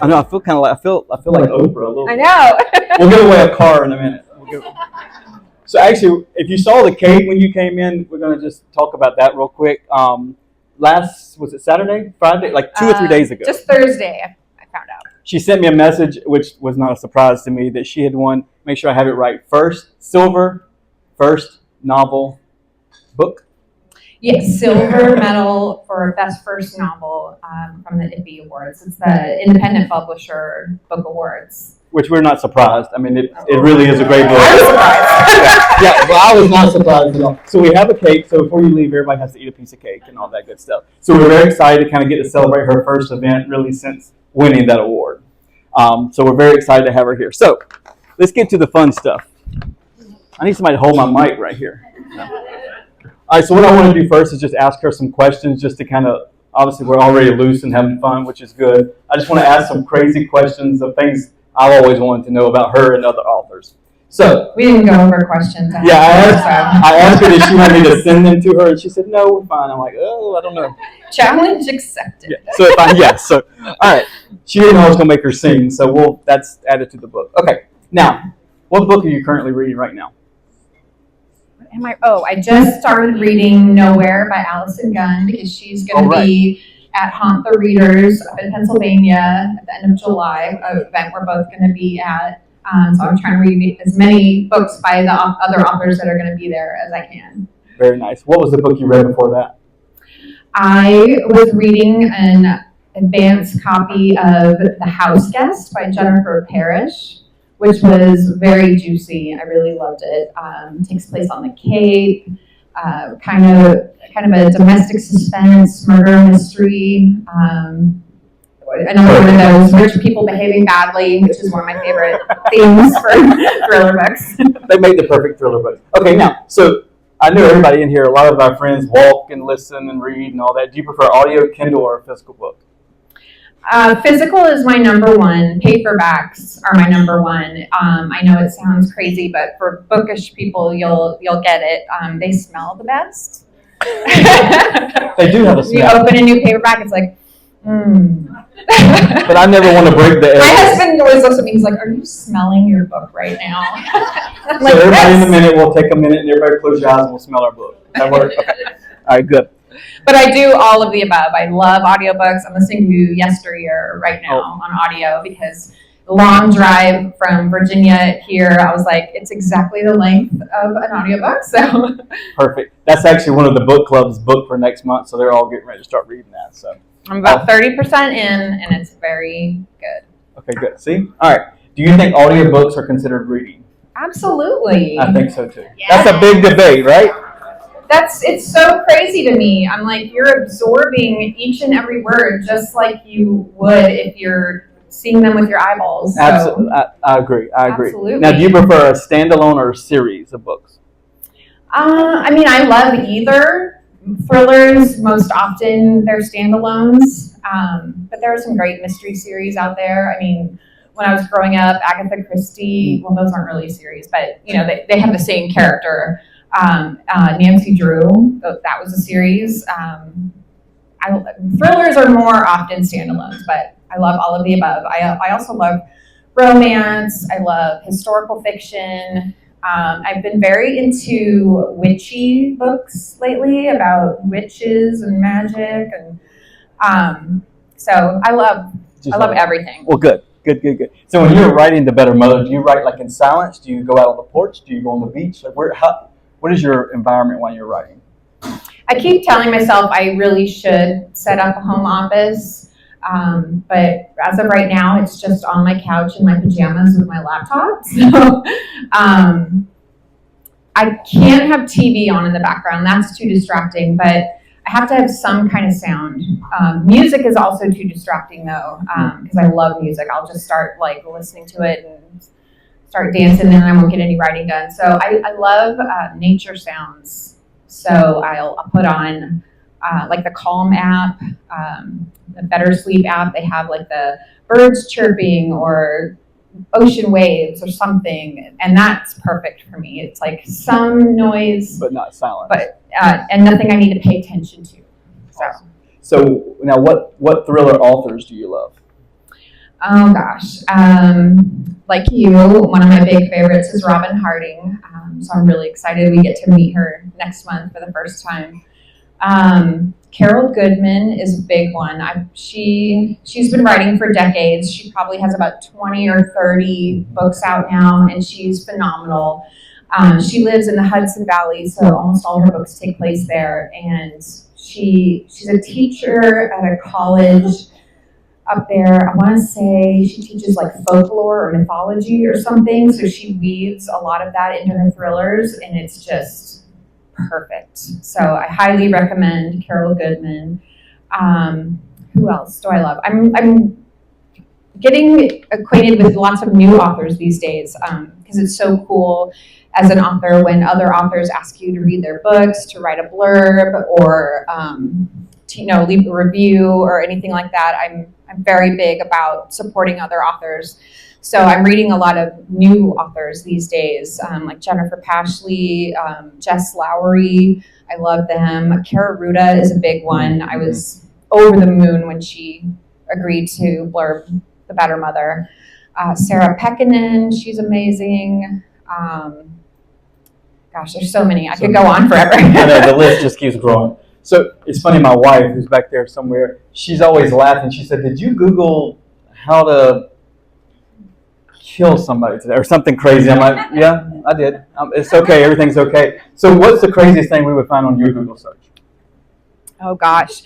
I know. I feel kind of like I feel like Oprah a little. I know. We'll give away a car in a minute. So actually, if you saw the cake when you came in, we're going to just talk about that real quick. Was it Saturday, Friday, like 2 or 3 days ago? Just Thursday, I found out. She sent me a message, which was not a surprise to me, that she had won. Make sure I have it right. Silver, first novel book. Yes, silver medal for best first novel from the IPBY Awards. It's the Independent Publisher Book Awards. Which we're not surprised. I mean, it really is a great book. I was surprised. Yeah, well, I was not surprised at all. So we have a cake. So before you leave, everybody has to eat a piece of cake and all that good stuff. So we're very excited to kind of get to celebrate her first event, really, since winning that award. So we're very excited to have her here. So let's get to the fun stuff. I need somebody to hold my mic right here. All right, so what I want to do first is just ask her some questions just to kind of, obviously we're already loose and having fun, which is good. I just want to ask some crazy questions of things I've always wanted to know about her and other authors. So we didn't go over questions. Yeah, I asked her if she wanted me to send them to her, and she said, no, we're fine. I'm like, oh, I don't know. Challenge accepted. Yeah, so all right. She didn't know I was going to make her sing, so that's added to the book. Okay, now, what book are you currently reading right now? I just started reading Nowhere by Allison Gunn because she's going to be at Haunt the Readers up in Pennsylvania at the end of July, an event we're both going to be at. So I'm trying to read as many books by the other authors that are going to be there as I can. Very nice. What was the book you read before that? I was reading an advanced copy of The House Guest by Jennifer Parrish, which was very juicy. I really loved it. Takes place on the Cape, kind of a domestic suspense, murder mystery. Another one of those rich people behaving badly, which is one of my favorite themes for thriller books. They made the perfect thriller book. Okay, now, so I know everybody in here, a lot of our friends walk and listen and read and all that. Do you prefer audio, Kindle, or a physical book? Physical is my number one. Paperbacks are my number one. I know it sounds crazy, but for bookish people, you'll get it. They smell the best. They do have a smell. You open a new paperback, it's like, But I never want to break the air. My husband always looks at me, he's like, are you smelling your book right now? So like, everybody in a minute, we'll take a minute and everybody close your eyes and we'll smell our book. That works? Okay. All right, good. But I do all of the above. I love audiobooks. I'm listening to Yesteryear right now on audio because the long drive from Virginia here, I was like, it's exactly the length of an audiobook. So perfect. That's actually one of the book club's book for next month, so they're all getting ready to start reading that. So I'm about 30% in, and it's very good. Okay, good. See? All right. Do you think audiobooks are considered reading? Absolutely. I think so too. Yeah. That's a big debate, right? It's so crazy to me. I'm like, you're absorbing each and every word just like you would if you're seeing them with your eyeballs. So. Absolutely. I agree. Absolutely. Now, do you prefer a standalone or a series of books? I mean, I love either. Thrillers, most often, they're standalones. But there are some great mystery series out there. I mean, when I was growing up, Agatha Christie, well, those aren't really series, but, you know, they have the same character. Nancy Drew, that was a series. Thrillers are more often standalones, but I love all of the above. I also love romance. I love historical fiction. I've been very into witchy books lately about witches and magic, and so I love everything. Well, good. So when you're writing The Better Mother, do you write like in silence? Do you go out on the porch? Do you go on the beach? Like what is your environment when you're writing? I keep telling myself I really should set up a home office, but as of right now, it's just on my couch in my pajamas with my laptop. So I can't have TV on in the background. That's too distracting, but I have to have some kind of sound. Music is also too distracting, though, because I love music. I'll just start like listening to it and start dancing, and I won't get any writing done. So I love nature sounds. So I'll put on like the Calm app, the Better Sleep app. They have like the birds chirping or ocean waves or something, and that's perfect for me. It's like some noise, but not silence. But and nothing I need to pay attention to. So now, what thriller authors do you love? Oh gosh. Like you, one of my big favorites is Robin Harding. So I'm really excited we get to meet her next month for the first time. Carol Goodman is a big one. She's been writing for decades. She probably has about 20 or 30 books out now, and she's phenomenal. She lives in the Hudson Valley, so almost all her books take place there. And she's a teacher at a college up there. I want to say she teaches like folklore or mythology or something. So she weaves a lot of that into her thrillers, and it's just perfect. So I highly recommend Carol Goodman. Who else do I love? I'm getting acquainted with lots of new authors these days because it's so cool as an author when other authors ask you to read their books, to write a blurb, or to, leave a review or anything like that. I'm very big about supporting other authors. So I'm reading a lot of new authors these days, like Jennifer Pashley, Jess Lowry. I love them. Kara Ruda is a big one. I was over the moon when she agreed to blurb The Better Mother. Sarah Pekkanen, she's amazing. Gosh, there's so many. I could go on forever. I know, the list just keeps growing. So it's funny, my wife, who's back there somewhere, she's always laughing. She said, "Did you Google how to kill somebody today or something crazy?" I'm like, "Yeah, I did. It's okay. Everything's okay." So what's the craziest thing we would find on your Google search? Oh gosh,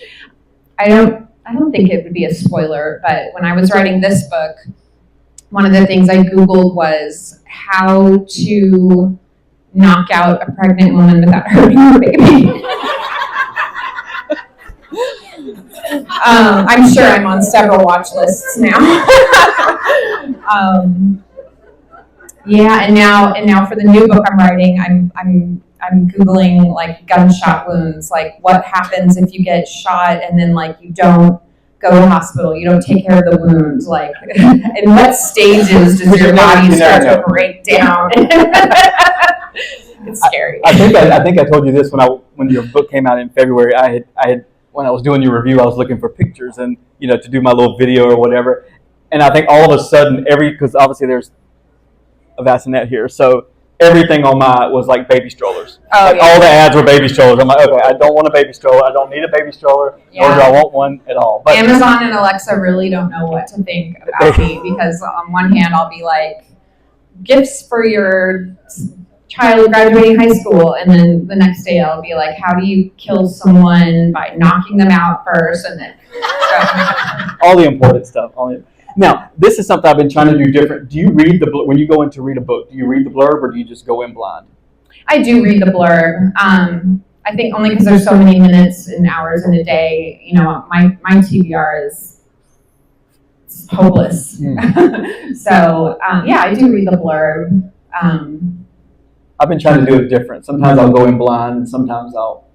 I don't think it would be a spoiler, but when I was writing this book, one of the things I Googled was how to knock out a pregnant woman without hurting her baby. I'm sure I'm on several watch lists now. And now for the new book I'm writing, I'm Googling like gunshot wounds, like what happens if you get shot and then like you don't go to the hospital, you don't take care of the wound, like in what stages does your body start to break down? It's scary. I think I told you this when your book came out in February. I had when I was doing your review, I was looking for pictures and to do my little video or whatever. And I think all of a sudden because obviously there's a bassinet here, so everything on mine was like baby strollers. Oh, yeah. All the ads were baby strollers. I'm like, okay, I don't want a baby stroller. I don't need a baby stroller, nor do I want one at all. But Amazon and Alexa really don't know what to think about me because on one hand I'll be like, gifts for your child graduating high school, and then the next day I'll be like, how do you kill someone by knocking them out first, and then all the important stuff. Now, this is something I've been trying to do different. Do you read when you go in to read a book, do you read the blurb or do you just go in blind? I do read the blurb. I think only because there's so many minutes and hours in a day. My TBR is hopeless. So I do read the blurb. I've been trying to do it different. Sometimes I'll go in blind, and sometimes I'll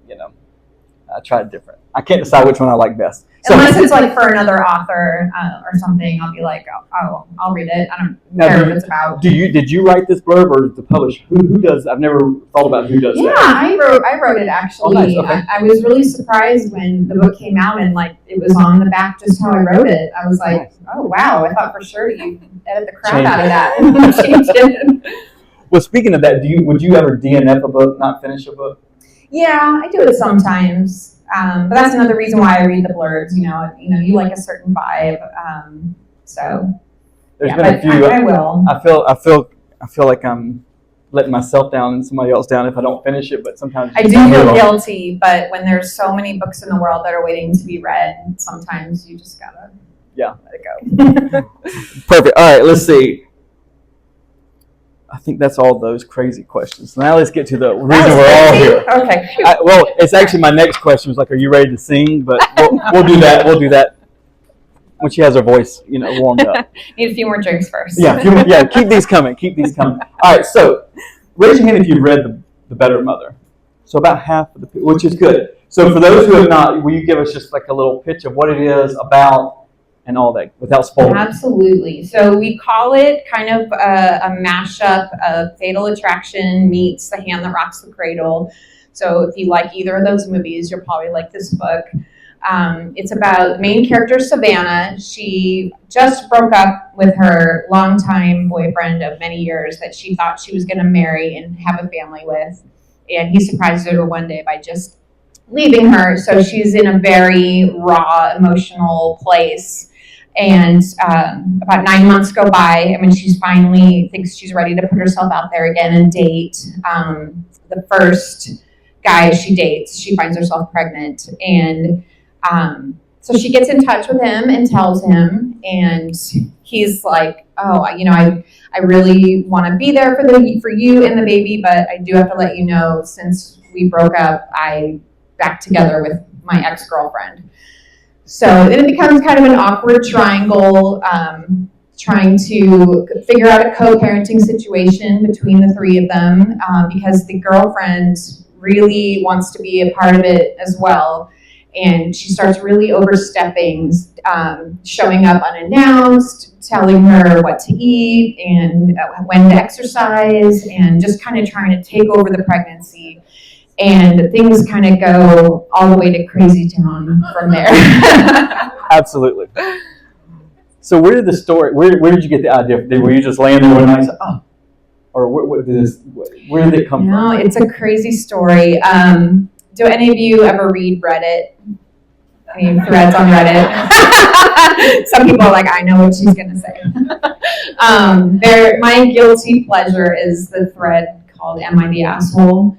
try it different. I can't decide which one I like best. So, unless it's like for another author or something, I'll be like, oh, I'll read it. I don't care what it's about. Did you write this blurb or the publisher? Who does? I've never thought about who does that. Yeah, I wrote it actually. Oh, nice. Okay. I was really surprised when the book came out and like it was on the back just how I wrote it. I was like, oh wow, I thought for sure you edit the crap out of that and change it. Well, speaking of that, would you ever DNF a book, not finish a book? Yeah, I do it sometimes. But that's another reason why I read the blurbs. You like a certain vibe. So there's been a few. I will. I feel like I'm letting myself down and somebody else down if I don't finish it. But sometimes I do feel guilty. But when there's so many books in the world that are waiting to be read, sometimes you just gotta let it go. Perfect. All right, let's see. I think that's all those crazy questions. Now let's get to the reason we're all here. Okay. It's actually my next question was like, are you ready to sing? But we'll do that. We'll do that when she has her voice, warmed up. Need a few more drinks first. Yeah. Keep these coming. All right. So raise your hand if you've read The Better Mother. So about half of the people, which is good. So for those who have not, will you give us just like a little pitch of what it is about? And all that without spoiling. Absolutely. So we call it kind of a mashup of Fatal Attraction meets The Hand That Rocks the Cradle. So if you like either of those movies, you'll probably like this book. It's about the main character, Savannah. She just broke up with her longtime boyfriend of many years that she thought she was going to marry and have a family with. And he surprised her one day by just leaving her. So she's in a very raw, emotional place. And about 9 months go by. I mean, she's finally thinks she's ready to put herself out there again and date. The first guy she dates, she finds herself pregnant. And so she gets in touch with him and tells him. And he's like, oh, I really want to be there for you and the baby, but I do have to let you know, since we broke up, I back together with my ex-girlfriend. So then it becomes kind of an awkward triangle, trying to figure out a co-parenting situation between the three of them, because the girlfriend really wants to be a part of it as well. And she starts really overstepping, showing up unannounced, telling her what to eat and when to exercise, and just kind of trying to take over the pregnancy. And things kind of go all the way to crazy town from there. Absolutely. So where did you get the idea? Were you just laying there one night and said, oh, or where did it come from? No, it's a crazy story. Do any of you ever read Reddit? Any threads on Reddit? Some people are like, I know what she's going to say. My guilty pleasure is the thread called Am I the Asshole?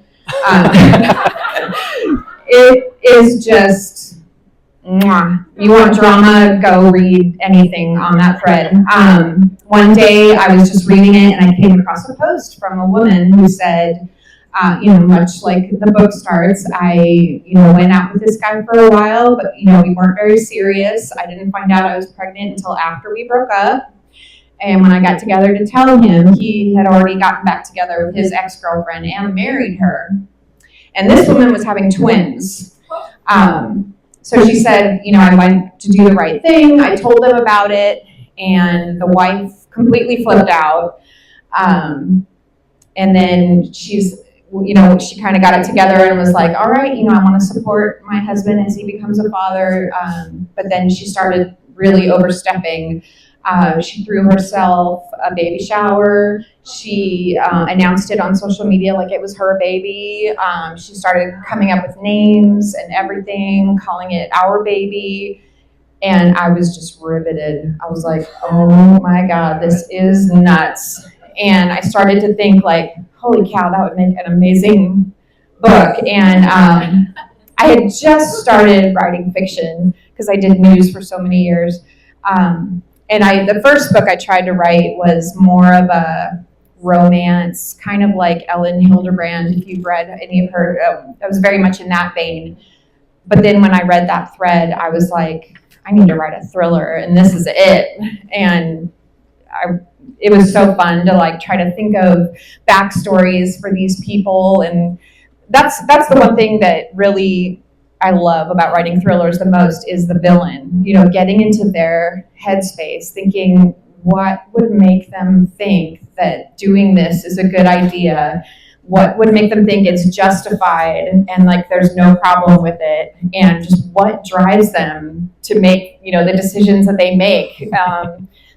It is just, mwah. You want drama, go read anything on that thread. One day I was just reading it and I came across a post from a woman who said, much like the book starts, I, went out with this guy for a while, but, we weren't very serious. I didn't find out I was pregnant until after we broke up. And when I got together to tell him, he had already gotten back together with his ex-girlfriend and married her. And this woman was having twins. So she said, I went to do the right thing. I told them about it, and the wife completely flipped out. And then she kind of got it together and was like, all right, I want to support my husband as he becomes a father. But then she started really overstepping. She threw herself a baby shower. She announced it on social media like it was her baby. She started coming up with names and everything, calling it our baby. And I was just riveted. I was like, oh my God, this is nuts. And I started to think like, holy cow, that would make an amazing book. And I had just started writing fiction because I did news for so many years. And the first book I tried to write was more of a romance, kind of like Ellen Hildebrand, if you've read any of her. I was very much in that vein. But then when I read that thread, I was like, I need to write a thriller, and this is it. And it was so fun to like try to think of backstories for these people, and that's the one thing that really I love about writing thrillers the most is the villain. Getting into their headspace, thinking what would make them think that doing this is a good idea, what would make them think it's justified and like there's no problem with it, and just what drives them to make the decisions that they make.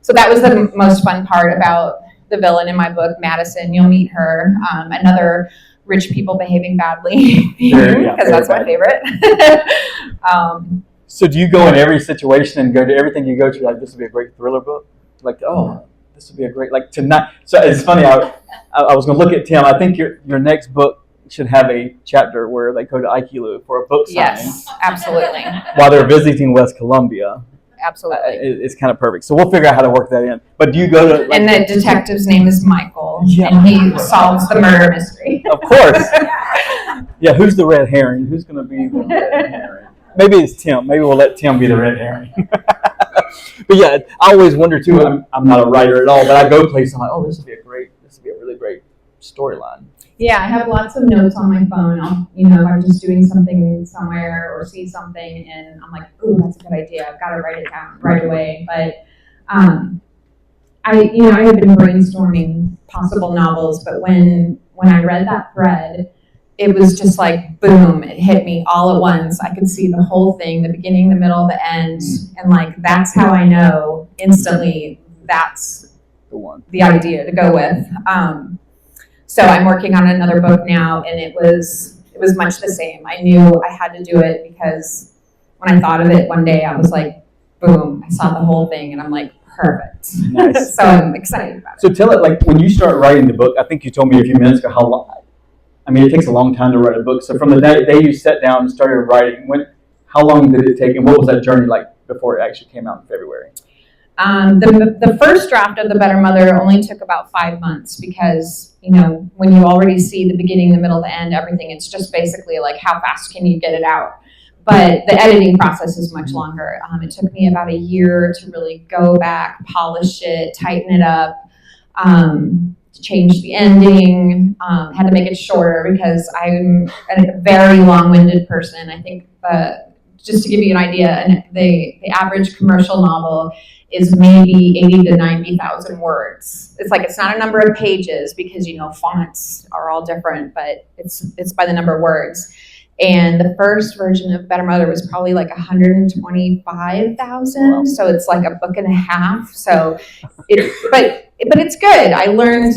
So that was the most fun part about the villain in my book, Madison. You'll meet her, another rich people behaving badly, because that's my favorite. So do you go in every situation and go to everything you go to like, this would be a great thriller book? Like, oh, this would be a great, like tonight. So it's funny, I was going to look at Tim. I think your next book should have a chapter where they go to Aikilu for a book signing. Yes, absolutely. While they're visiting West Columbia. Absolutely. It's kind of perfect. So we'll figure out how to work that in. But do you go to... and the detective's name is Michael, and he solves the murder mystery. Of course. Yeah, who's the red herring? Who's going to be the red herring? Maybe it's Tim. Maybe we'll let Tim be the red herring. But yeah, I always wonder too, I'm not a writer at all, but I go places, I'm like, oh, this would be a really great storyline. Yeah, I have lots of notes on my phone. If I'm just doing something somewhere or see something and I'm like, ooh, that's a good idea. I've got to write it down right away. But I had been brainstorming possible novels, but when I read that thread, it was just like, boom, it hit me all at once. I could see the whole thing, the beginning, the middle, the end. And like, that's how I know instantly that's the idea to go with. So I'm working on another book now, and it was much the same. I knew I had to do it because when I thought of it one day, I was like, boom, I saw the whole thing, and I'm like, perfect. Nice. So I'm excited about it. So tell it, like, when you start writing the book, I think you told me a few minutes ago how long. I mean, it takes a long time to write a book. So from the day you sat down and started writing, how long did it take, and what was that journey like before it actually came out in February? The first draft of The Better Mother only took about 5 months because, when you already see the beginning, the middle, the end, everything, it's just basically like how fast can you get it out. But the editing process is much longer. It took me about a year to really go back, polish it, tighten it up, change the ending, had to make it shorter because I'm a very long-winded person. I think just to give you an idea, the average commercial novel is maybe 80 to 90,000 words. It's like, it's not a number of pages because, fonts are all different, but it's by the number of words. And the first version of Better Mother was probably like 125,000. Wow. So it's like a book and a half. So but it's good. I learned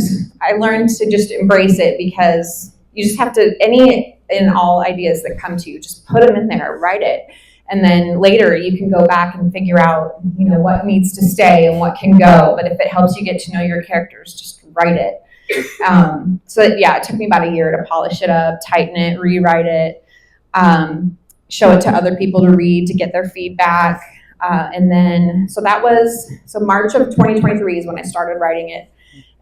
to just embrace it because you just have to, any and all ideas that come to you, just put them in there, write it. And then later you can go back and figure out, what needs to stay and what can go. But if it helps you get to know your characters, just write it. So yeah, it took me about a year to polish it up, tighten it, rewrite it, show it to other people to read, to get their feedback. And then, so March of 2023 is when I started writing it.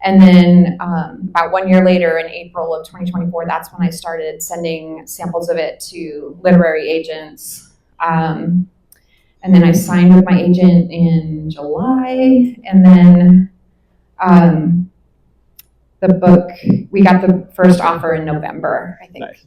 And then about 1 year later, in April of 2024, that's when I started sending samples of it to literary agents. And then I signed with my agent in July, and then the book, we got the first offer in November, I think. Nice.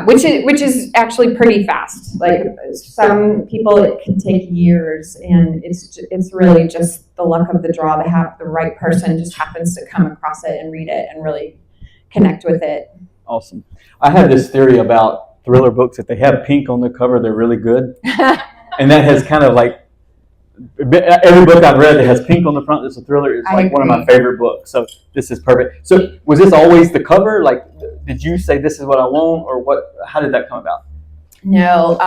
Which is actually pretty fast. Like, some people it can take years, and it's really just the luck of the draw. The right person just happens to come across it and read it and really connect with it. Awesome. I have this theory about thriller books. If they have pink on the cover, they're really good. And that has kind of like, every book I've read that has pink on the front that's a thriller is like one of my favorite books. So this is perfect. So was this always the cover? Like, did you say this is what I want, or what? How did that come about? No.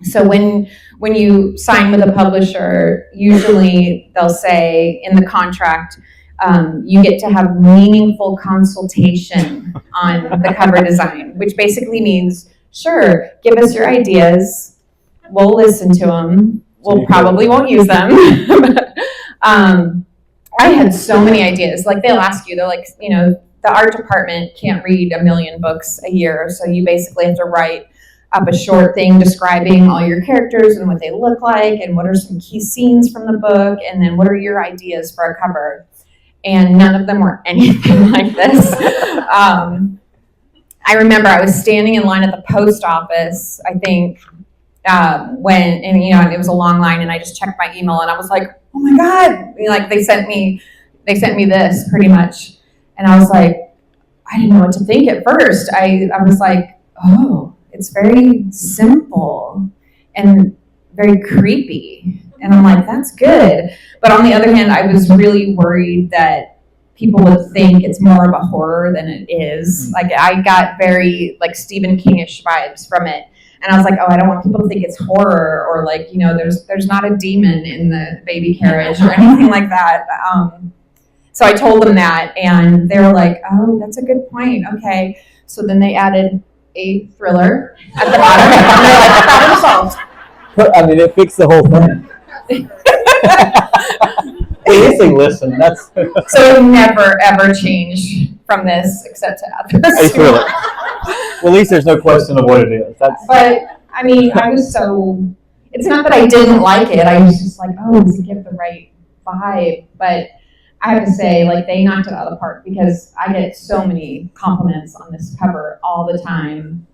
So when you sign with a publisher, usually they'll say in the contract, you get to have meaningful consultation on the cover design, which basically means, sure, give us your ideas. We'll listen to them. We'll probably won't use them. I had so many ideas. Like, they'll ask you, they're like, the art department can't read 1 million books a year. So you basically have to write up a short thing describing all your characters and what they look like and what are some key scenes from the book. And then what are your ideas for a cover? And none of them were anything like this. I remember I was standing in line at the post office, I think, it was a long line, and I just checked my email, and I was like, oh my God, like they sent me this pretty much. And I was like, I didn't know what to think at first. I was like, oh, it's very simple and very creepy. And I'm like, that's good. But on the other hand, I was really worried that people would think it's more of a horror than it is. Like, I got very like Stephen King-ish vibes from it. And I was like, oh, I don't want people to think it's horror, or like, there's not a demon in the baby carriage or anything like that. So I told them that, and they were like, oh, that's a good point. Okay. So then they added a thriller at the bottom, and they're like, problem solved. I mean, it fixed the whole thing. At least they listen. That's so it never ever changed from this except to add this. Well, at least there's no question of what it is. But I mean, I was so. It's not that I didn't like it. I was just like, oh, does it give the right vibe? But I have to say, like, they knocked it out of the park because I get so many compliments on this cover all the time.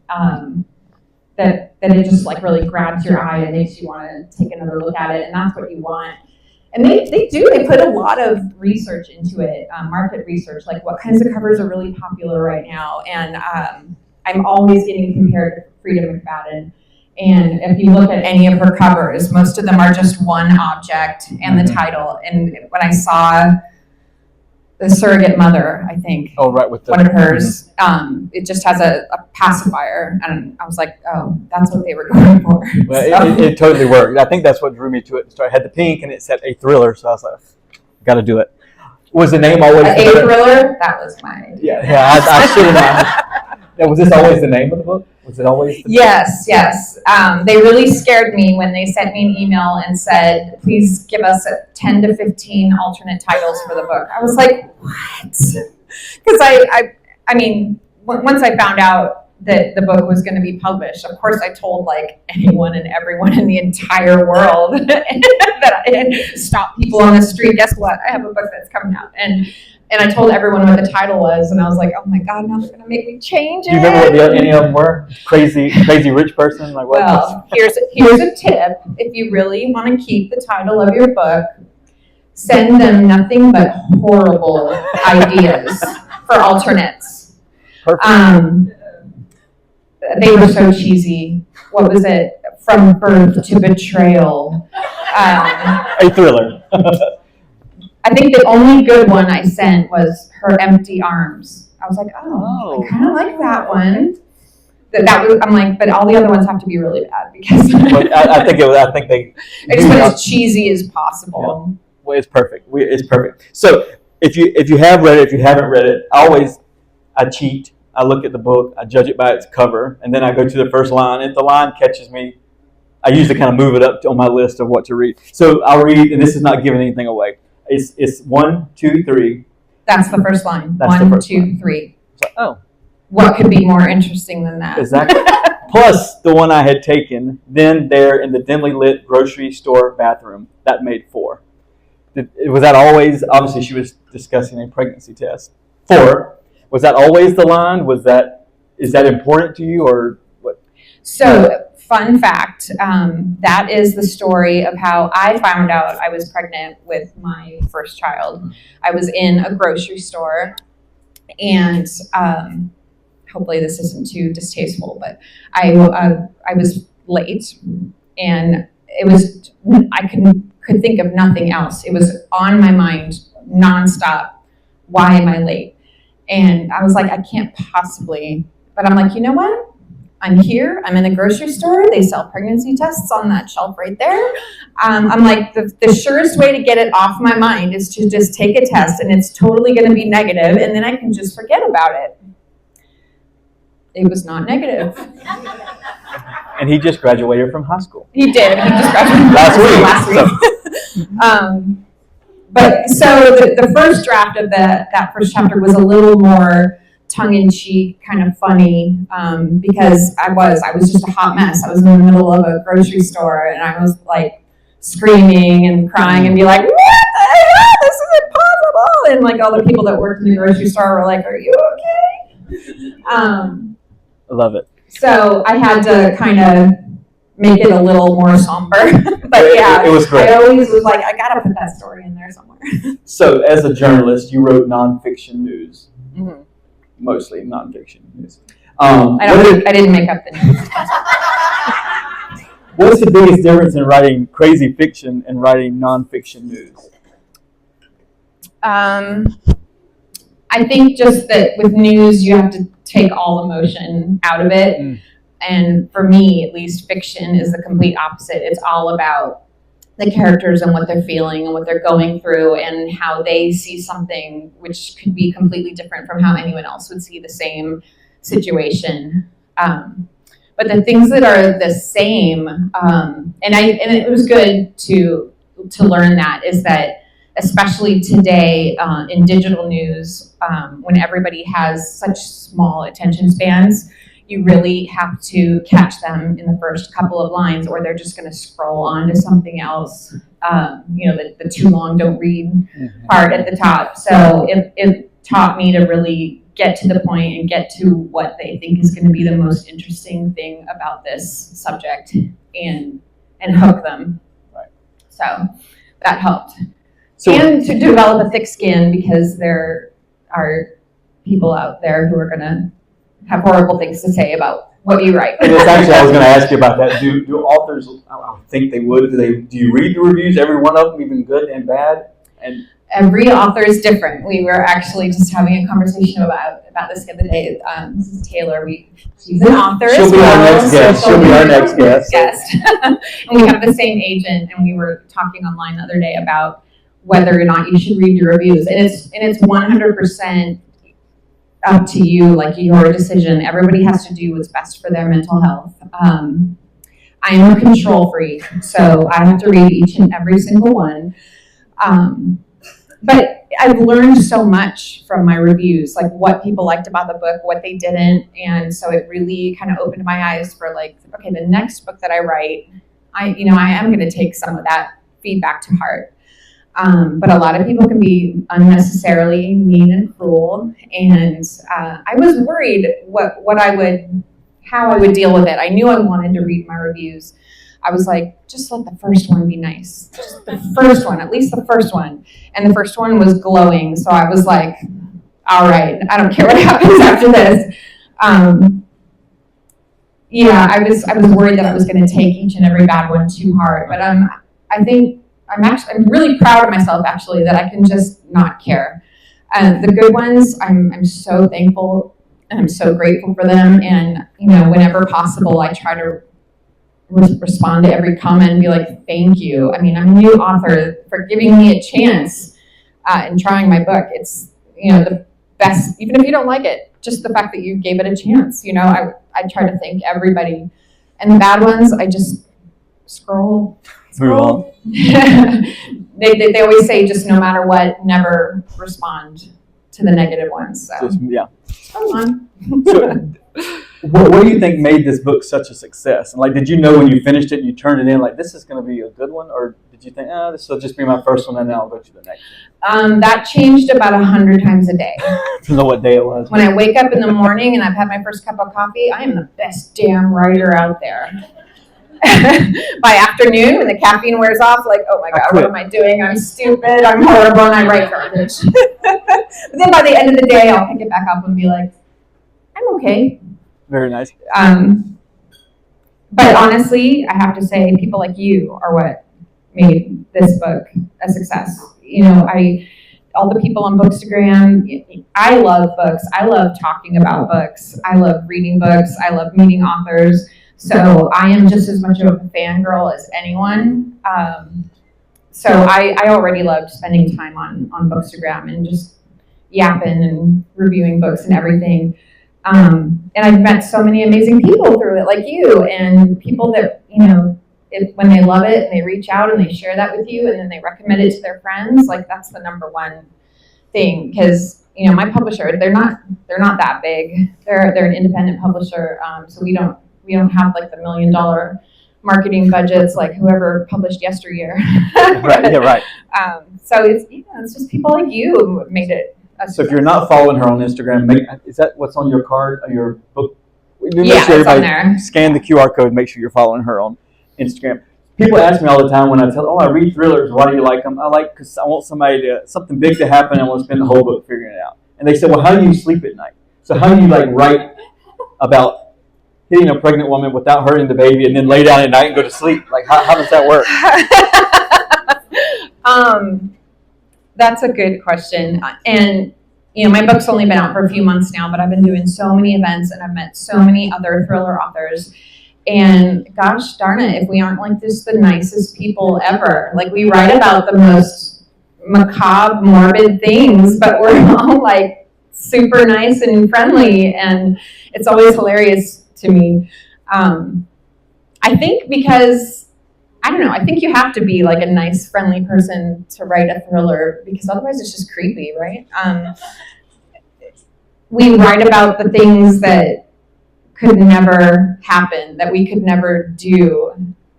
That it just like really grabs your eye and makes you want to take another look at it, and that's what you want. And they put a lot of research into it, market research, like what kinds of covers are really popular right now. And I'm always getting compared to Frida McFadden. And if you look at any of her covers, most of them are just one object and the title. And when I saw The Surrogate Mother, I think, with one of hers, it just has a pacifier. And I was like, oh, that's what they were going for. Well, it totally worked. I think that's what drew me to it. So I had the pink and it said a thriller. So I was like, got to do it. Was the name always a thriller? That was my idea. Yeah, I should have. Was this always the name of the book? Was it always? Yes. They really scared me when they sent me an email and said, please give us 10 to 15 alternate titles for the book. I was like, what? Because I mean, once I found out that the book was going to be published, of course I told like anyone and everyone in the entire world that I had stopped people on the street. Guess what? I have a book that's coming out. And I told everyone what the title was, and I was like, "Oh my God, now they're gonna make me change it." Do you remember what any of them were? Crazy rich person? Like what? Well, here's a tip: if you really want to keep the title of your book, send them nothing but horrible ideas for alternates. Perfect. They were so cheesy. What was it? From Birth to Betrayal. A thriller. I think the only good one I sent was Her Empty Arms. I was like, oh. I kind of like that one. I'm like, but all the other ones have to be really bad because I think they. I just want as cheesy as possible. Yeah. Well, it's perfect. It's perfect. So if you have read it, if you haven't read it, I cheat. I look at the book, I judge it by its cover, and then I go to the first line. If the line catches me, I usually kind of move it up on my list of what to read. So I'll read, and this is not giving anything away. It's 1, 2, 3. That's the first line. That's 1, the first 2, line. 3. So, oh. What could be more interesting than that? Exactly. Plus the one I had taken, then there in the dimly lit grocery store bathroom. That made 4. Was that always, obviously she was discussing a pregnancy test. 4. Was that always the line? Is that important to you or what? So, fun fact, that is the story of how I found out I was pregnant with my first child. I was in a grocery store, and hopefully this isn't too distasteful, but I was late, and I could think of nothing else. It was on my mind nonstop. Why am I late? And I was like, I can't possibly, but I'm like, you know what? I'm here. I'm in a grocery store. They sell pregnancy tests on that shelf right there. I'm like, the surest way to get it off my mind is to just take a test, and it's totally going to be negative, and then I can just forget about it. It was not negative. And he just graduated from high school. He did. He just graduated last week. But so the first draft of that first chapter was a little more tongue-in-cheek, kind of funny, because I was just a hot mess. I was in the middle of a grocery store, and I was like screaming and crying and be like, what the hell? This is impossible! And like all the people that worked in the grocery store were like, are you okay? I love it. So I had to kind of make it a little more somber. But yeah, it was great. I always was like, I gotta put that story in there somewhere. So as a journalist, you wrote nonfiction news. Mm-hmm. Mostly nonfiction news. I didn't make up the news. What's the biggest difference in writing crazy fiction and writing nonfiction news? I think just that with news, you have to take all emotion out of it. Mm. And for me, at least, fiction is the complete opposite. It's all about the characters and what they're feeling and what they're going through and how they see something which could be completely different from how anyone else would see the same situation. But the things that are the same, and it was good to learn that, is that especially today in digital news, when everybody has such small attention spans, you really have to catch them in the first couple of lines, or they're just going to scroll on to something else. The too long, don't read part at the top. So it taught me to really get to the point and get to what they think is going to be the most interesting thing about this subject and hook them. Right. So that helped. So, And to develop a thick skin, because there are people out there who are going to have horrible things to say about what you write. and it's actually, I was going to ask you about that. Do authors, I think they would, do you read the reviews, every one of them, even good and bad? And every author is different. We were actually just having a conversation about this the other day. This is Taylor. She's an author she'll as be well. our next guest. She'll be our next guest. And we have the same agent, and we were talking online the other day about whether or not you should read your reviews. And it's 100% up to you, like your decision. Everybody has to do what's best for their mental health. I'm a control freak, so I have to read each and every single one. But I've learned so much from my reviews, like what people liked about the book, what they didn't. And so it really kind of opened my eyes for like, okay, the next book that I write, I am going to take some of that feedback to heart. But a lot of people can be unnecessarily mean and cruel. And I was worried how I would deal with it. I knew I wanted to read my reviews. I was like, just let the first one be nice. Just the first one, at least the first one. And the first one was glowing. So I was like, all right, I don't care what happens after this. Yeah, I was worried that I was going to take each and every bad one too hard. But I think I'm really proud of myself, actually, that I can just not care. The good ones, I'm so thankful and I'm so grateful for them. And, whenever possible, I try to respond to every comment and be like, thank you. I mean, I'm a new author, for giving me a chance in trying my book. It's, the best, even if you don't like it, just the fact that you gave it a chance. I try to thank everybody. And the bad ones, I just scroll. They always say, just no matter what, never respond to the negative ones. So come on. So, what do you think made this book such a success? And did you know when you finished it, you turned it in like, this is going to be a good one, or did you think, this will just be my first one, and then I'll go to the next one? That changed about 100 times a day. I don't know what day it was. When I wake up in the morning and I've had my first cup of coffee, I am the best damn writer out there. By afternoon, when the caffeine wears off, like, oh my God, what am I doing? I'm stupid, I'm horrible, and I write garbage. But then by the end of the day, I'll pick it back up and be like, I'm okay. Very nice. But honestly, I have to say, people like you are what made this book a success. All the people on Bookstagram, I love books. I love talking about books. I love reading books. I love meeting authors. So I am just as much of a fangirl as anyone. So I already loved spending time on Bookstagram and just yapping and reviewing books and everything. And I've met so many amazing people through it, like you, and people that, when they love it and they reach out and they share that with you and then they recommend it to their friends, like that's the number one thing. Because, my publisher, they're not that big. They're an independent publisher. So we don't have like the $1 million marketing budgets like whoever published yesteryear. Right. Yeah. Right. So it's just people like you who have made it. So if you're not following her on Instagram, is that what's on your card, your book? Yeah, it's on there. Scan the QR code. Make sure you're following her on Instagram. People ask me all the time when I tell, I read thrillers. Why do you like them? Because I want something big to happen. I want to spend the whole book figuring it out. And they said, well, how do you sleep at night? So how do you write about hitting a pregnant woman without hurting the baby and then lay down at night and go to sleep? How does that work? That's a good question. And, my book's only been out for a few months now, but I've been doing so many events and I've met so many other thriller authors. And gosh darn it, if we aren't just the nicest people ever. We write about the most macabre, morbid things, but we're all super nice and friendly. And it's always hilarious to me. I think because I don't know. I think you have to be a nice, friendly person to write a thriller because otherwise it's just creepy, right? We write about the things that could never happen, that we could never do,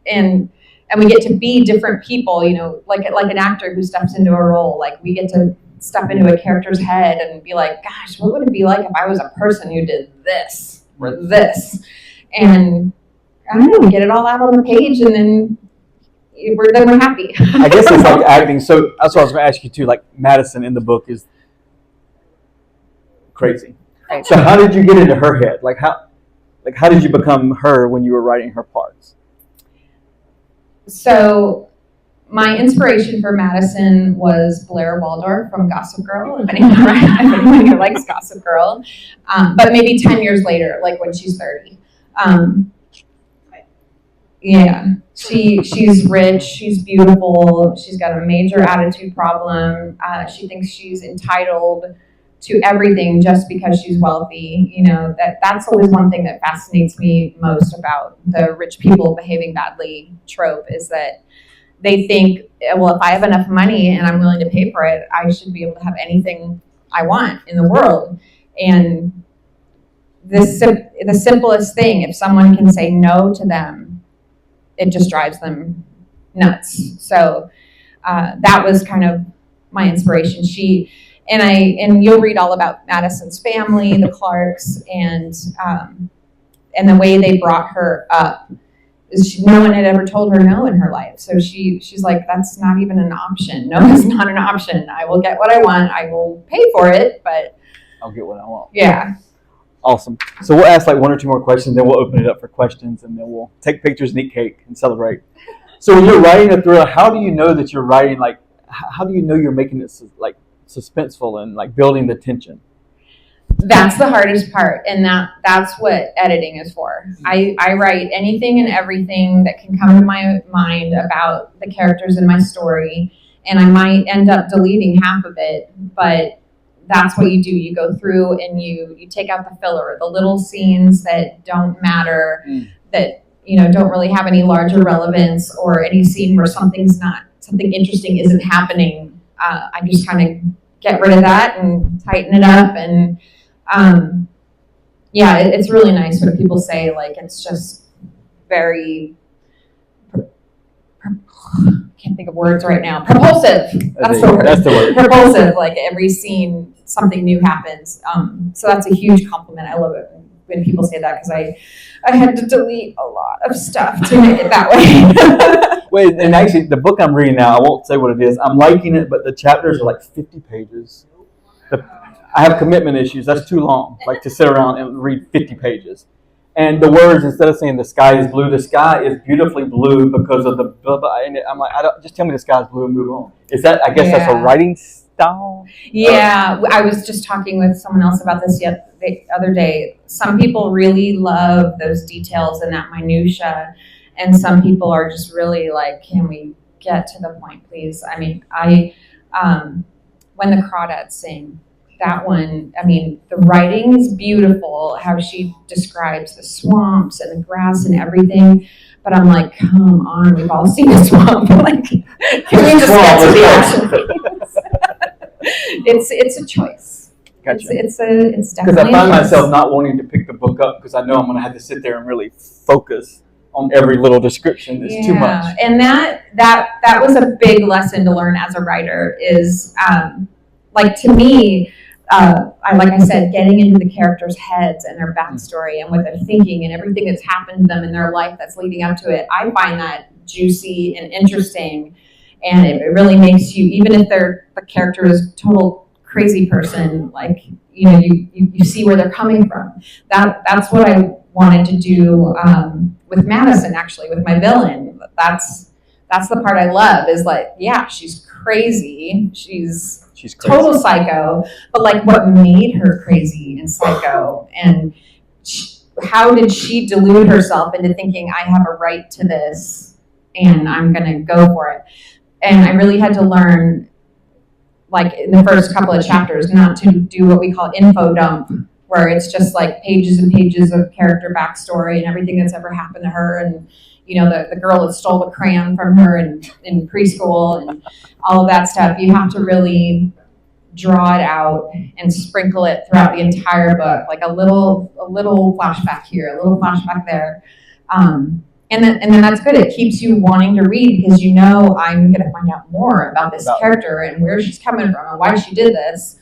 and we get to be different people. Like an actor who steps into a role. We get to step into a character's head and be like, "Gosh, what would it be like if I was a person who did this or this?" And I don't know. We get it all out on the page, and then. then we're happy. I guess it's like acting. So that's what I was going to ask you too. Like Madison in the book is crazy. Right. So how did you get into her head? Like how did you become her when you were writing her parts? So my inspiration for Madison was Blair Waldorf from Gossip Girl, if anyone here likes Gossip Girl. But maybe 10 years later, like when she's 30. Yeah, she's rich, she's beautiful, she's got a major attitude problem. She thinks she's entitled to everything just because she's wealthy. You know, that's always one thing that fascinates me most about the rich people behaving badly trope is that they think, well, if I have enough money and I'm willing to pay for it, I should be able to have anything I want in the world. And the simplest thing, if someone can say no to them, it just drives them nuts. So that was kind of my inspiration. And you'll read all about Madison's family, the Clarks, and the way they brought her up. No one had ever told her no in her life. So she's like, that's not even an option. No is not an option. I will get what I want. I will pay for it, but I'll get what I want. Yeah. Awesome. So we'll ask like one or two more questions, then we'll open it up for questions, and then we'll take pictures and eat cake and celebrate. So when you're writing a thriller, how do you know that you're writing, like, how do you know you're making it like suspenseful and like building the tension? That's the hardest part, and that's what editing is for. I write anything and everything that can come to my mind about the characters in my story, and I might end up deleting half of it, but that's what you do. You go through and you take out the filler, the little scenes that don't matter, that don't really have any larger relevance, or any scene where something interesting isn't happening. I just kind of get rid of that and tighten it up, and it's really nice when people say like it's just very can't think of words right now. Propulsive. That's the word. That's the word. Propulsive. Like every scene, something new happens. So that's a huge compliment. I love it when people say that because I had to delete a lot of stuff to make it that way. Wait, and actually, the book I'm reading now, I won't say what it is. I'm liking it, but the chapters are like 50 pages. I have commitment issues. That's too long, like to sit around and read 50 pages. And the words, instead of saying the sky is blue, the sky is beautifully blue because of the blah, blah. And I'm like, just tell me the sky is blue and move on. Is that, I guess that's a writing style? Yeah, I was just talking with someone else about this the other day. Some people really love those details and that minutia. And some people are just really like, can we get to the point, please? I mean, when the crawdads sing, that one, I mean, the writing is beautiful, how she describes the swamps and the grass and everything. But I'm like, come on, we've all seen a swamp. Like, can we just get to the action, please? It's a choice. Gotcha. It's Because definitely I find myself not wanting to pick the book up because I know I'm going to have to sit there and really focus on every little description. It's too much. And that was a big lesson to learn as a writer is, like to me, like I said, getting into the characters' heads and their backstory and what they're thinking and everything that's happened to them in their life that's leading up to it. I find that juicy and interesting, and it really makes you, even if the character is a total crazy person, like you see where they're coming from. That's what I wanted to do with Madison, actually, with my villain. That's the part I love. Is like, yeah, she's crazy. She's crazy. Total psycho, but like what made her crazy and psycho, and how did she delude herself into thinking I have a right to this and I'm gonna go for it? And I really had to learn, like in the first couple of chapters, not to do what we call info dump, where it's just like pages and pages of character backstory and everything that's ever happened to her, and the girl that stole the crayon from her in preschool and all of that stuff. You have to really draw it out and sprinkle it throughout the entire book, like a little flashback here, a little flashback there. And then that's good. It keeps you wanting to read because I'm going to find out more about this character and where she's coming from and why she did this.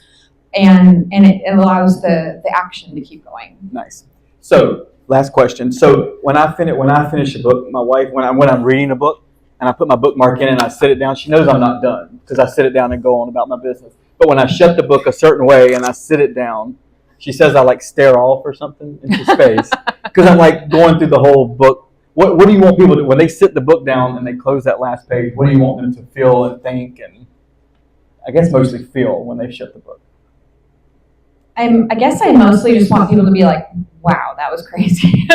And it allows the action to keep going. Nice. So last question. So when I finish a book, my wife, when I'm reading a book, and I put my bookmark in and I sit it down. She knows I'm not done because I sit it down and go on about my business. But when I shut the book a certain way and I sit it down, she says I like stare off or something into space because I'm like going through the whole book. What do you want people to, when they sit the book down and they close that last page, what do you want them to feel and think, and I guess mostly feel when they shut the book? I guess I mostly just want people to be like, wow, that was crazy.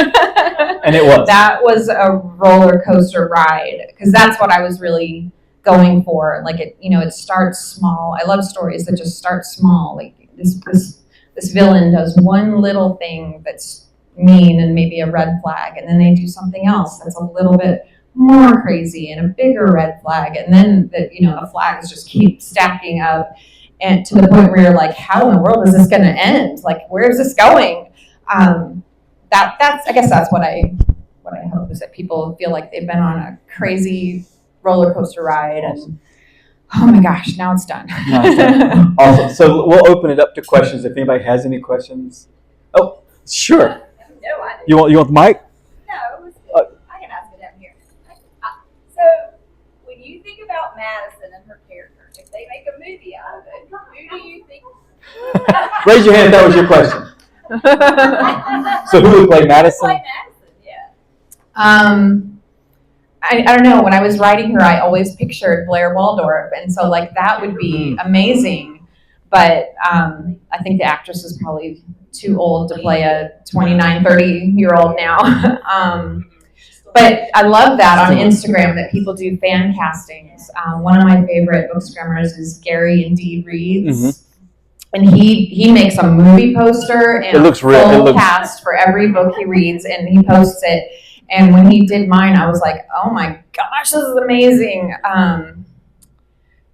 And it was. That was a roller coaster ride, because that's what I was really going for. Like, it starts small. I love stories that just start small. Like this villain does one little thing that's mean and maybe a red flag, and then they do something else that's a little bit more crazy and a bigger red flag, and then the flags just keep stacking up, and to the point where you're like, how in the world is this going to end? Like, where is this going? That's I guess that's what I hope, is that people feel like they've been on a crazy roller coaster ride, and oh my gosh, now it's done. Awesome. So we'll open it up to questions if anybody has any questions. Oh, sure. No, I didn't. You want the mic? No, it was good. I can ask it down here. So, when you think about Madison and her character, if they make a movie out of it, who do you think? Raise your hand if that was your question. So who would play Madison? Play Madison, yeah. I don't know. When I was writing her, I always pictured Blair Waldorf, and so like that would be amazing. But I think the actress is probably too old to play a 29, 30-year-old now. But I love that on Instagram that people do fan castings. One of my favorite bookstagrammers is Gary and Dee Reads. Mm-hmm. And he makes a movie poster and a full cast for every book he reads, and he posts it. And when he did mine, I was like, oh my gosh, this is amazing.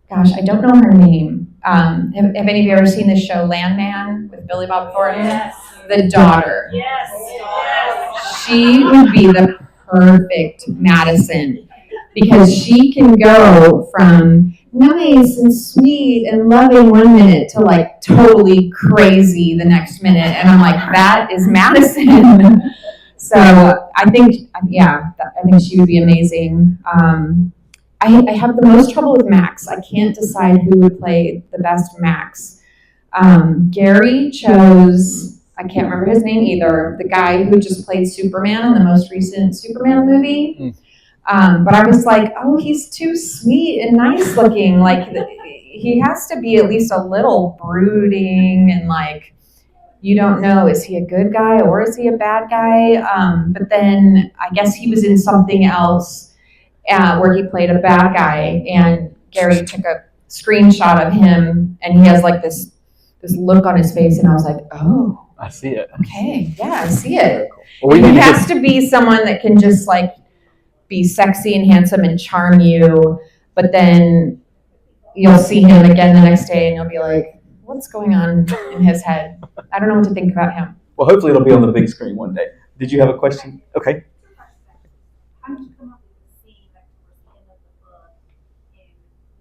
Gosh, I don't know her name. Have any of you ever seen the show Landman with Billy Bob Thornton? Yes. The daughter. Yes. Yes. She would be the perfect Madison, because she can go from nice and sweet and loving one minute to like totally crazy the next minute. And I'm like, that is Madison. So I think she would be amazing. I have the most trouble with Max. I can't decide who would play the best Max. Gary chose, I can't remember his name either, the guy who just played Superman in the most recent Superman movie. But I was like, oh, he's too sweet and nice looking. Like, he has to be at least a little brooding and like, you don't know, is he a good guy or is he a bad guy? But then I guess he was in something else where he played a bad guy, and Gary took a screenshot of him, and he has like this look on his face, and I was like, oh, I see it. Okay, yeah, I see it. Well, he has to be someone that can just like be sexy and handsome and charm you, but then you'll see him again the next day, and you'll be like, what's going on in his head? I don't know what to think about him. Well, hopefully it'll be on the big screen one day. Did you have a question? Okay. How did you come up with the scene that was the end of the book in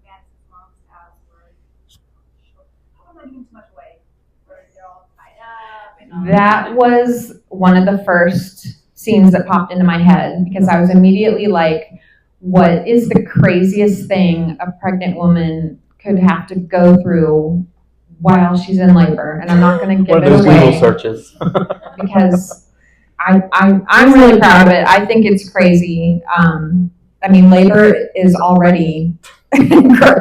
Madison's mom's house where, how am I giving too much away? Where they're all tied up and all That was one of the first scenes that popped into my head, because I was immediately like, what is the craziest thing a pregnant woman could have to go through while she's in labor? And I'm not going to give it away. Google searches. Because I'm really proud of it. I think it's crazy. I mean, labor is already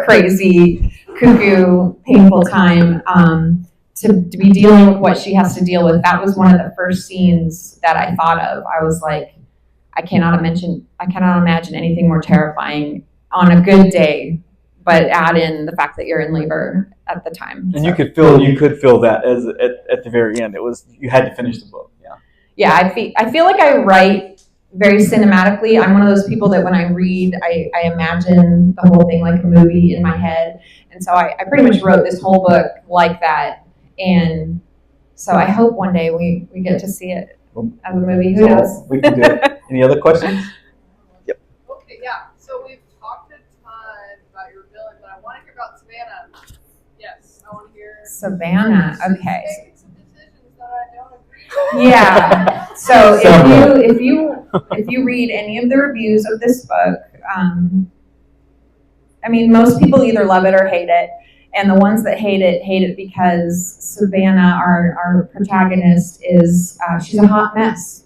crazy, cuckoo, painful time. To be dealing with what she has to deal with, that was one of the first scenes that I thought of. I was like, I cannot imagine anything more terrifying on a good day, but add in the fact that you're in labor at the time. And you could feel that as at the very end. It was, you had to finish the book. Yeah. Yeah, I feel like I write very cinematically. I'm one of those people that when I read, I imagine the whole thing like a movie in my head. And so I pretty much wrote this whole book like that. And so I hope one day we get to see it as a movie. Who knows? We can do it. Any other questions? Yep. Okay, yeah. So we've talked a ton about your villain, but I want to hear about Savannah. Yes, I want to hear. Savannah. She's Okay. making some decisions that I don't agree with. Yeah. So if you read any of the reviews of this book, I mean, most people either love it or hate it. And the ones that hate it because Savannah, our protagonist, is she's a hot mess.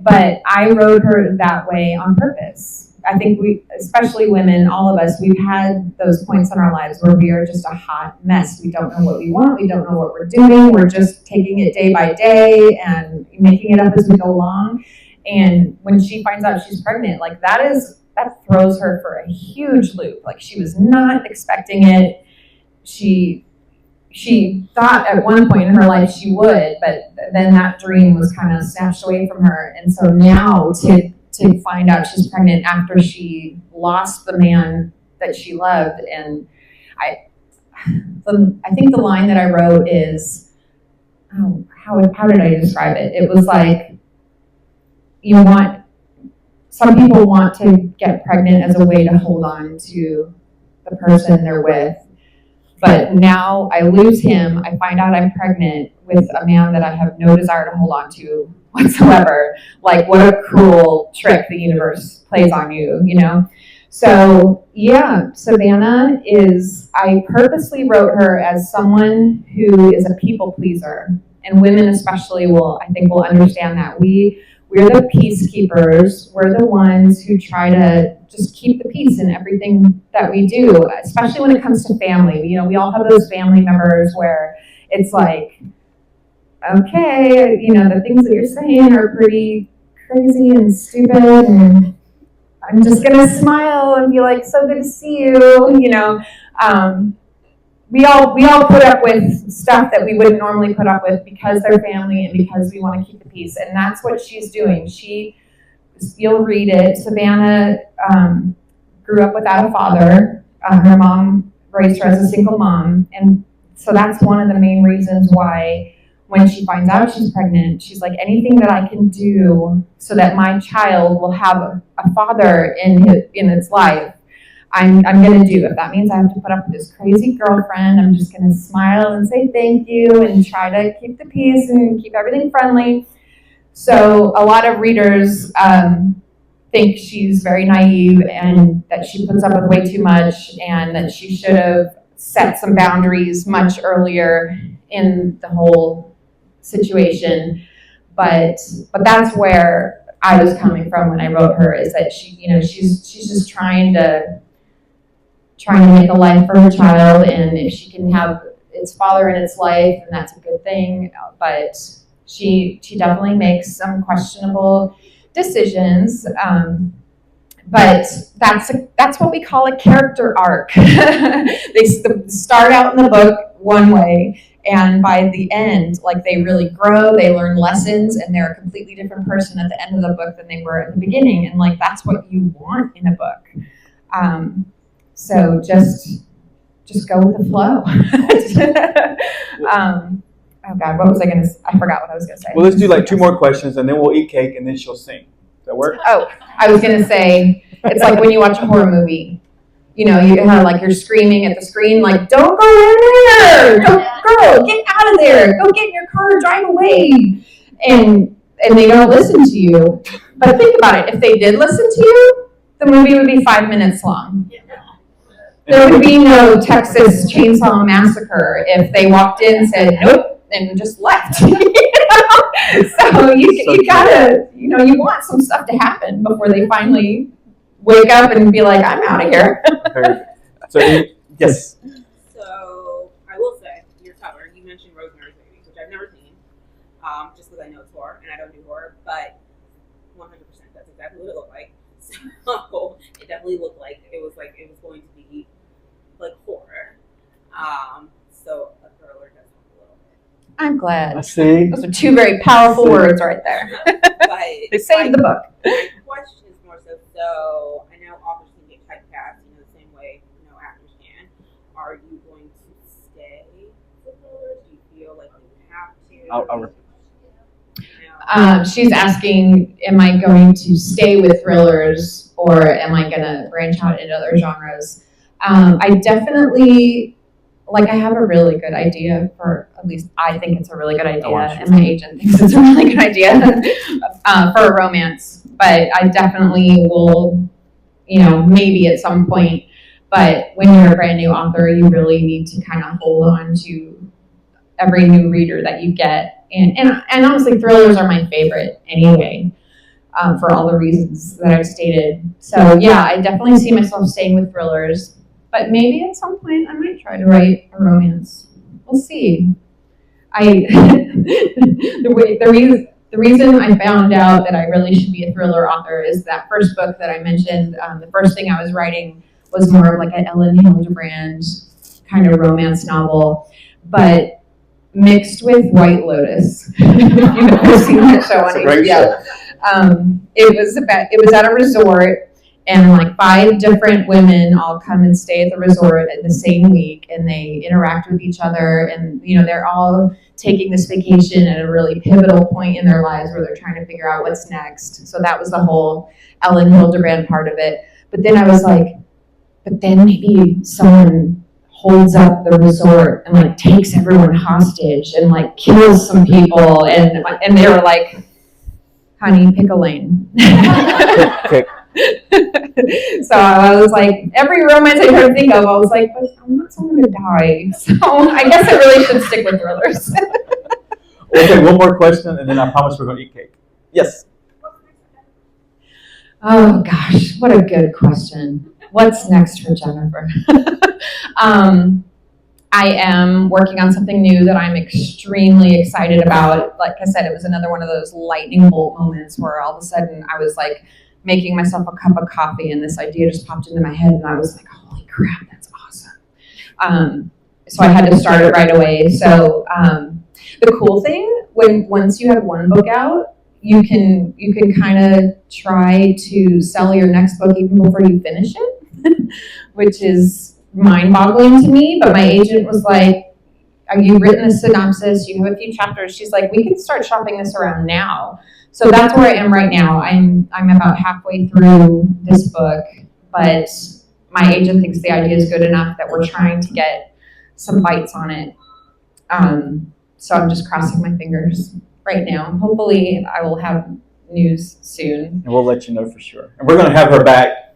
But I wrote her that way on purpose. I think we, especially women, all of us, we've had those points in our lives where we are just a hot mess. We don't know what we want. We don't know what we're doing. We're just taking it day by day and making it up as we go along. And when she finds out she's pregnant, like that throws her for a huge loop. Like she was not expecting it. She thought at one point in her life she would, but then that dream was kind of snatched away from her. And so now to find out she's pregnant after she lost the man that she loved, and I think the line that I wrote is, how did I describe it? It was like, some people want to get pregnant as a way to hold on to the person they're with. But now I lose him, I find out I'm pregnant with a man that I have no desire to hold on to whatsoever. Like, what a cruel trick the universe plays on you, you know? So, yeah, Savannah I purposely wrote her as someone who is a people pleaser. And women especially will understand that. We're the peacekeepers. We're the ones who try to just keep the peace in everything that we do, especially when it comes to family. You know, we all have those family members where it's like, okay, you know, the things that you're saying are pretty crazy and stupid, and I'm just gonna smile and be like, so good to see you, you know. We all put up with stuff that we wouldn't normally put up with because they're family and because we want to keep the peace. And that's what she's doing. You'll read it. Savannah grew up without a father. Her mom raised her as a single mom. And so that's one of the main reasons why when she finds out she's pregnant, she's like, anything that I can do so that my child will have a father in its life, I'm going to do. If that means I have to put up with this crazy girlfriend, I'm just going to smile and say thank you and try to keep the peace and keep everything friendly. So a lot of readers think she's very naive and that she puts up with way too much and that she should have set some boundaries much earlier in the whole situation. But that's where I was coming from when I wrote her, is that she's just trying to make a life for her child, and if she can have its father in its life, then that's a good thing. But she definitely makes some questionable decisions. But that's what we call a character arc. They start out in the book one way, and by the end, like, they really grow, they learn lessons, and they're a completely different person at the end of the book than they were at the beginning. And like, that's what you want in a book. So just go with the flow. Oh God, what was I going to say? I forgot what I was going to say. Well, let's do like 2 more questions, and then we'll eat cake, and then she'll sing. Does that work? Oh, I was going to say, it's like when you watch a horror movie. You know, you have like, you're screaming at the screen, like, don't go in there! Girl, get out of there! Go get in your car, drive away! And they don't listen to you. But think about it. If they did listen to you, the movie would be 5 minutes long. There would be no Texas Chainsaw Massacre if they walked in and said, nope, and just left. So you gotta, you want some stuff to happen before they finally wake up and be like, I'm out of here. So, yes. So, I will say, your cover, you mentioned Rosemary's Baby, which I've never seen, just because I know it's horror, and I don't do horror, but 100% that's exactly what it looked like. So, it definitely looked like it was going to be like horror. So a thriller does help a little bit. I'm glad. I see. Those are 2 very powerful words right there. But They saved the book. My question is more so I know authors can get typecast, the same way, actors can. Are you going to stay with thrillers? Do you feel like you have to? She's asking, am I going to stay with thrillers, or am I going to branch out into other genres? I definitely, I have a really good idea at least I think it's a really good idea, and my agent thinks it's a really good idea for a romance. But I definitely will, maybe at some point. But when you're a brand new author, you really need to kind of hold on to every new reader that you get. And honestly, thrillers are my favorite anyway, for all the reasons that I've stated. So yeah, I definitely see myself staying with thrillers, but maybe at some point I might try to write a romance. We'll see. The reason I found out that I really should be a thriller author is that first book that I mentioned. The first thing I was writing was more of like an Ellen Hildebrand kind of romance novel, but mixed with White Lotus. If you've ever seen that show on HBO. It was at a resort, and like 5 different women all come and stay at the resort in the same week, and they interact with each other, and they're all taking this vacation at a really pivotal point in their lives where they're trying to figure out what's next. So that was the whole Ellen Hildebrand part of it. But then I was like, but then maybe someone holds up the resort and like takes everyone hostage and like kills some people, and they were like, honey, pick a lane. Pick. So I was like, every romance I tried to think of, I was like, but I want someone to die. So I guess I really should stick with thrillers. We'll take one more question, and then I promise we're going to eat cake. Yes. Oh gosh, what a good question. What's next for Jennifer? I am working on something new that I'm extremely excited about. Like I said, it was another one of those lightning bolt moments where all of a sudden I was like making myself a cup of coffee and this idea just popped into my head and I was like, holy crap, that's awesome. So I had to start it right away. So the cool thing, once you have one book out, you can kind of try to sell your next book even before you finish it, which is mind-boggling to me. But my agent was like, you've written a synopsis, you have a few chapters. She's like, we can start shopping this around now. So that's where I am right now. I'm about halfway through this book, but my agent thinks the idea is good enough that we're trying to get some bites on it. So I'm just crossing my fingers right now. Hopefully I will have news soon. And we'll let you know for sure. And we're going to have her back,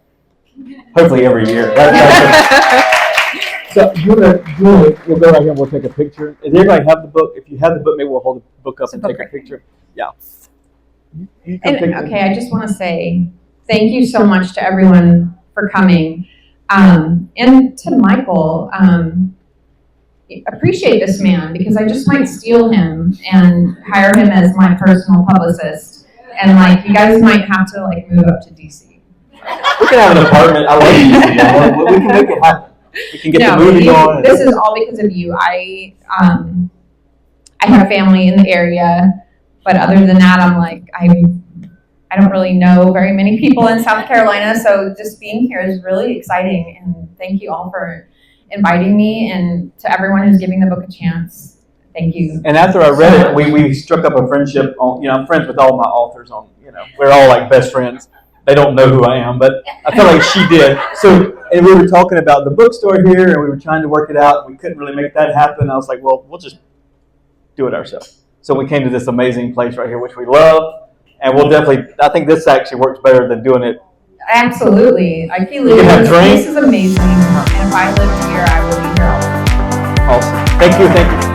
hopefully every year. So we'll go right here and we'll take a picture. Does everybody have the book? If you have the book, maybe we'll hold the book up and take a picture. Yeah. Okay, I just want to say thank you so much to everyone for coming. And to Michael, appreciate this man because I just might steal him and hire him as my personal publicist. And like, you guys might have to like move up to DC. We can have an apartment. I love DC. We can make it happen. We can get the movie on. This is all because of you. I have family in the area, but other than that, I'm like, I don't really know very many people in South Carolina, so just being here is really exciting, and thank you all for inviting me, and to everyone who's giving the book a chance, thank you. And after I read it, we struck up a friendship. I'm friends with all my authors. We're all like best friends. They don't know who I am, but I feel like she did. So, and we were talking about the bookstore here, and we were trying to work it out. We couldn't really make that happen. I was like, well, we'll just do it ourselves. So we came to this amazing place right here, which we love, and we'll definitely. I think this actually works better than doing it. Absolutely, I feel this place is amazing, and if I lived here, I would be here all the time. Awesome. Thank you.